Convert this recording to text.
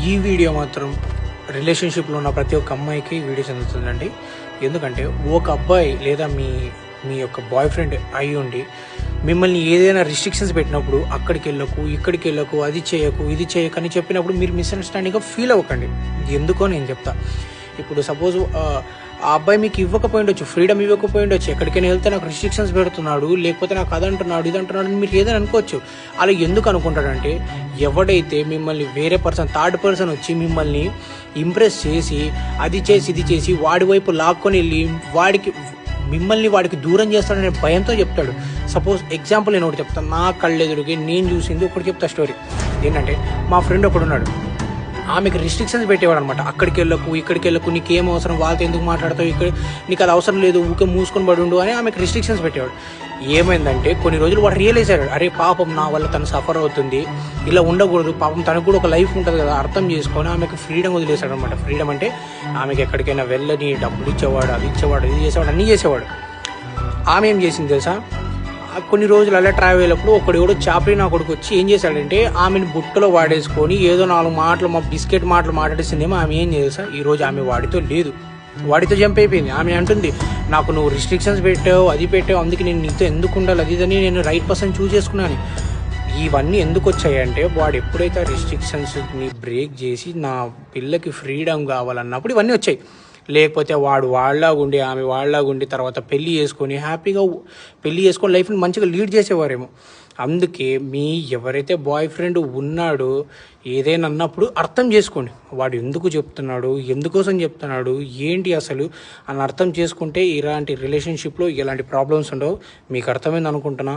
ఈ వీడియో మాత్రం రిలేషన్షిప్లో ఉన్న ప్రతి ఒక్క అమ్మాయికి వీడియో చెందుతుందండి. ఎందుకంటే ఒక అబ్బాయి లేదా మీ యొక్క బాయ్ ఫ్రెండ్ అయి ఉండి మిమ్మల్ని ఏదైనా రిస్ట్రిక్షన్స్ పెట్టినప్పుడు అక్కడికి వెళ్ళకు, ఇక్కడికి వెళ్ళకు, అది చేయకు, ఇది చేయకు అని చెప్పినప్పుడు మీరు మిస్అండర్స్టాండింగ్గా ఫీల్ అవ్వకండి. ఎందుకో నేను చెప్తా. ఇప్పుడు సపోజ్ ఆ అబ్బాయి మీకు ఇవ్వకపోయిండొచ్చు, ఫ్రీడమ్ ఇవ్వకపోయిండొచ్చు, ఎక్కడికైనా వెళ్తే నాకు రిస్ట్రిక్షన్స్ పెడుతున్నాడు, లేకపోతే నాకు అదంటున్నాడు, ఇది అంటున్నాడు అని మీరు ఏదైనా అనుకోవచ్చు. అలా ఎందుకు అనుకుంటాడంటే, ఎవడైతే మిమ్మల్ని వేరే థర్డ్ పర్సన్ వచ్చి మిమ్మల్ని ఇంప్రెస్ చేసి అది చేసి ఇది చేసి వాడి వైపు లాక్కొని వెళ్ళి వాడికి దూరం చేస్తాడనే భయంతో చెప్తాడు. సపోజ్ ఎగ్జాంపుల్ నేను ఒకటి చెప్తాను, నా కళ్ళెదురుకి నేను చూసింది ఒకటి చెప్తా స్టోరీ. ఏంటంటే మా ఫ్రెండ్ ఒకడు ఉన్నాడు, ఆమెకు రిస్ట్రిక్షన్స్ పెట్టేవాడు అనమాట. అక్కడికి వెళ్ళకు, ఇక్కడికి వెళ్ళకు, నీకేం అవసరం, వాళ్ళతో ఎందుకు మాట్లాడతావు, ఇక్కడ నీకు అది అవసరం లేదు, ఊకే మూసుకొని పడి ఉండు అని ఆమెకు రిస్ట్రిక్షన్స్ పెట్టేవాడు. ఏమైందంటే కొన్ని రోజులు వాడు రియలైజ్ అయ్యాడు, అరే పాపం నా వల్ల తను సఫర్ అవుతుంది, ఇలా ఉండకూడదు, పాపం తనకు కూడా ఒక లైఫ్ ఉంటుంది కదా, అర్థం చేసుకొని ఆమెకు ఫ్రీడమ్ వదిలేశాడు అనమాట. ఫ్రీడమ్ అంటే ఆమెకి ఎక్కడికైనా వెళ్ళని, డబ్బులు ఇచ్చేవాడు, అది ఇచ్చేవాడు, ఇది చేసేవాడు, అన్నీ చేసేవాడు. ఆమె ఏం చేసింది తెలుసా, కొన్ని రోజులు అలా ట్రావెల్ అయ్యేటప్పుడు ఒకడు చాపరి నా కొడుకు వచ్చి ఏం చేశాడంటే ఆమెను బుట్టలో వాడేసుకొని ఏదో 4 మాటలు బిస్కెట్ మాటలు మాట్లాడేసిందేమో. ఆమె ఏం చేసా, ఈరోజు ఆమె వాడితో లేదు, వాడితో జంప్ అయిపోయింది. ఆమె అంటుంది, నాకు నువ్వు రిస్ట్రిక్షన్స్ పెట్టావు, అది పెట్టావు, అందుకే నేను నీతో ఎందుకు ఉండాలి, అది ఇదని నేను రైట్ పర్సన్ చూస్ చేసుకున్నాను. ఇవన్నీ ఎందుకు వచ్చాయంటే వాడు ఎప్పుడైతే రిస్ట్రిక్షన్స్ని బ్రేక్ చేసి నా పిల్లకి ఫ్రీడమ్ కావాలన్నప్పుడు ఇవన్నీ వచ్చాయి. లేకపోతే వాడు వాళ్ళలాగుండి ఆమె వాళ్ళలాగుండి తర్వాత పెళ్లి చేసుకొని హ్యాపీగా లైఫ్ని మంచిగా లీడ్ చేసేవారేమో. అందుకే ఎవరైతే బాయ్ ఫ్రెండ్ ఉన్నాడో ఏదైనా అన్నప్పుడు అర్థం చేసుకోండి, వాడు ఎందుకు చెప్తున్నాడు, ఎందుకోసం చెప్తున్నాడు, ఏంటి అసలు అని అర్థం చేసుకుంటే ఇలాంటి రిలేషన్షిప్లో ఎలాంటి ప్రాబ్లమ్స్ ఉండవు. మీకు అర్థమైంది అనుకుంటున్నా.